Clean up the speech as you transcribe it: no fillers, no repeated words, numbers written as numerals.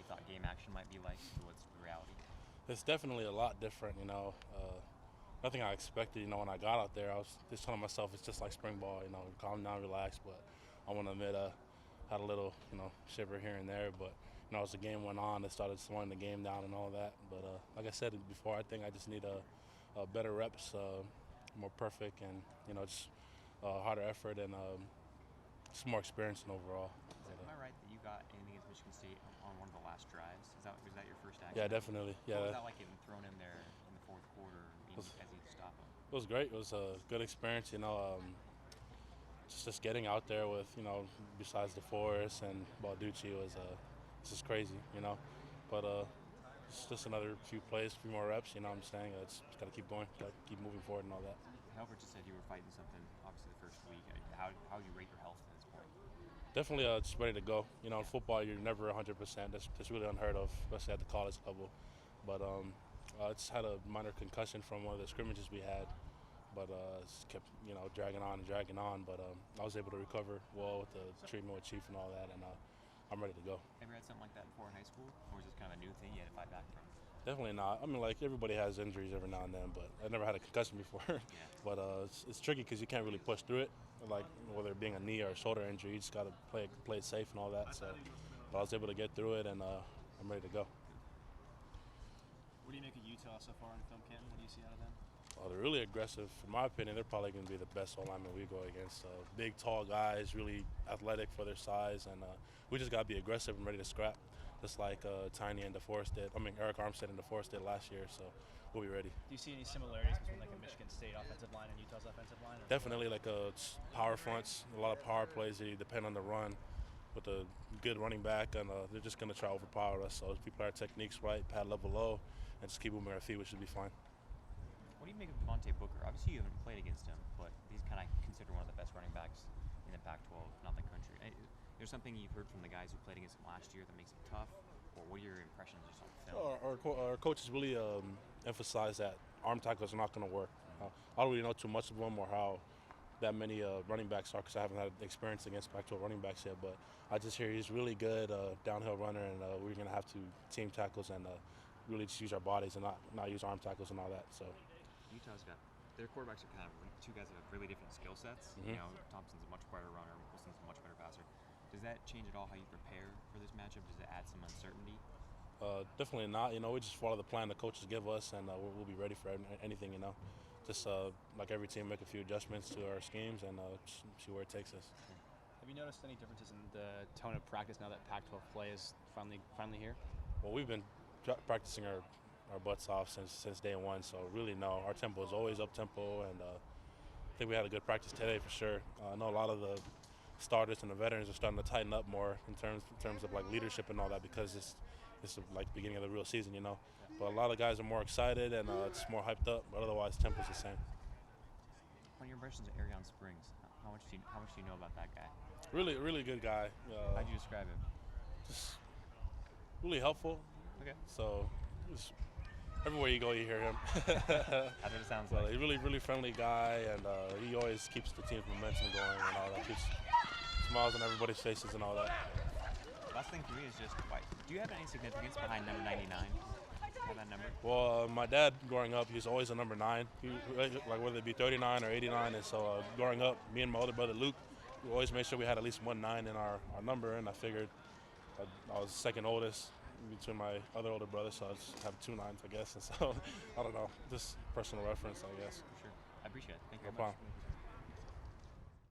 thought game action might be like to what's the reality? It's definitely a lot different, nothing I expected, when I got out there. I was just telling myself it's just like spring ball, calm down, relax. But I want to admit, had a little, shiver here and there. But, as the game went on, it started slowing the game down and all that. But like I said before, I think I just need a better reps, more perfect, and, just harder effort and just more experience and overall. Am I right that you got in against Michigan State on one of the last drives? Was that your first action? Yeah, definitely. Yeah. What was that like getting thrown in there in the fourth quarter as he stopped him? It was great. It was a good experience, just getting out there with, besides DeForest and Balducci was it's just crazy, But it's just another few plays, a few more reps, I'm saying. It's got to keep going, got to keep moving forward and all that. Halbert just said you were fighting something, obviously, the first week. How do you rate your health at this point? Definitely just ready to go. In football, you're never 100%. That's really unheard of, especially at the college level. But I just had a minor concussion from one of the scrimmages we had. But just kept, dragging on and dragging on. But I was able to recover well with the treatment with Chief and all that, and I'm ready to go. Have you had something like that before in high school, or is this kind of a new thing you had to fight back from? Definitely not. I mean, like, everybody has injuries every now and then, but I never had a concussion before. Yeah. But it's tricky because you can't really push through it, like whether it being a knee or a shoulder injury. You just got to play it safe and all that. So, but I was able to get through it, and I'm ready to go. What do you make of Utah so far in film camp? What do you see out of them? Oh, they're really aggressive. In my opinion, they're probably going to be the best O-linemen we go against. Big, tall guys, really athletic for their size, and we just got to be aggressive and ready to scrap, just like Tiny and DeForest did. I mean, Eric Armstead and DeForest did last year, so we'll be ready. Do you see any similarities between like a Michigan State offensive line and Utah's offensive line? Definitely, like power fronts, a lot of power plays. They depend on the run with a good running back, and they're just going to try to overpower us. So if we play our techniques right, pad level low, and just keep moving our feet, we should be fine. What do you make of Devontae Booker? Obviously, you haven't played against him, but he's kind of considered one of the best running backs in the Pac-12, if not the country. There's something you've heard from the guys who played against him last year that makes him tough, or what are your impressions just on film? Our coaches really emphasize that arm tackles are not going to work. I don't really know too much of them or how that many running backs are because I haven't had experience against Pac-12 running backs yet, but I just hear he's really good downhill runner, and we're going to have to team tackles and really just use our bodies and not use arm tackles and all that. So Utah's got their quarterbacks are kind of two guys that have really different skill sets. Mm-hmm. Thompson's a much better runner, Wilson's a much better passer. Does that change at all how you prepare for this matchup? Does it add some uncertainty? Definitely not. We just follow the plan the coaches give us, and we'll be ready for anything. Just like every team, make a few adjustments to our schemes and see where it takes us. Have you noticed any differences in the tone of practice now that Pac-12 play is finally here? Well, we've been practicing our butts off since day one, so really no. Our tempo is always up tempo, and I think we had a good practice today for sure. I know a lot of the starters and the veterans are starting to tighten up more in terms of like leadership and all that because it's like the beginning of the real season, But a lot of guys are more excited and it's more hyped up, but otherwise tempo's the same. On your impressions of Arion Springs, how much do you know about that guy? Really good guy. How'd you describe him? Just really helpful. Okay. So everywhere you go, you hear him. That's what it sounds like. He's a really friendly guy, and he always keeps the team's momentum going and all that. Keeps smiles on everybody's faces and all that. Last thing for me is just, do you have any significance behind number 99? Have that number? Well, my dad, growing up, he was always a number 9. Like whether it be 39 or 89, and so growing up, me and my older brother Luke, we always made sure we had at least 1 9 in our number, and I figured I was second oldest between my other older brothers, so I just have 2 9s, I guess. And so I don't know, just personal reference, I guess. For sure. I appreciate it. Thank you No very much. problem.